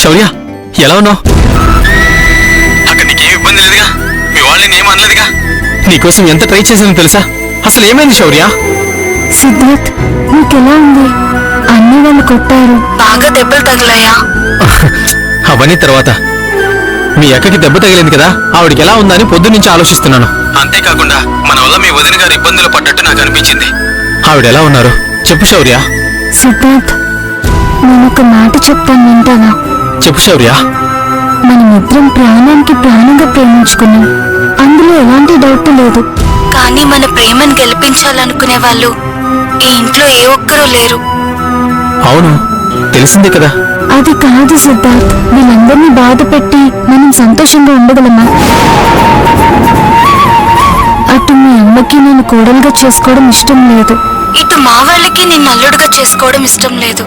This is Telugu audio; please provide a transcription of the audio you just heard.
శౌర్య, ఎలా ఉన్నావు? అక్కడ నీకేం ఇబ్బంది లేదుగా? మీ వాళ్ళని ఏం అనలేదుగా? నీకోసం ఎంత ట్రై చేశానో తెలుసా? అసలు ఏమైంది శౌర్య? సిద్ధార్థ్, నీకెలా ఉంది? అన్ని వాళ్ళు కొట్టారు, బాగా దెబ్బలు తగిలాయా? అవన్నీ తర్వాత. మీ అక్కకి దెబ్బ తగిలింది కదా, ఆవిడికి ఎలా ఉందని పొద్దున్నుంచి ఆలోచిస్తున్నాను. అంతేకాకుండా మన వల్ల మీ వదిన గారు ఇబ్బందులు పడ్డట్టు నాకు అనిపించింది. ఆవిడ ఎలా ఉన్నారు చెప్పు శౌర్య. సిద్ధార్థ్, నేను ఒక మాట చెప్తాను, వింటావా? చెప్పు శౌర్య. మనమిద్దరం ప్రాణానికి ప్రాణంగా ప్రేమించుకున్నాం, అందులో ఎలాంటి డౌట్ లేదు. కానీ మన ప్రేమను గెలిపించాలనుకునే వాళ్ళు ఈ ఇంట్లో ఏ ఒక్కరూ లేరు. అవును, తెలిసిందే కదా. అది కాదు సిద్ధార్థ్, వీళ్ళందరినీ బాధ పెట్టి మనం సంతోషంగా ఉండగలమా? అటు మీ అమ్మకి నేను కోడలుగా చేసుకోవడం ఇష్టం లేదు, ఇటు మా వాళ్ళకి నిన్ను అల్లుడుగా చేసుకోవడం ఇష్టం లేదు.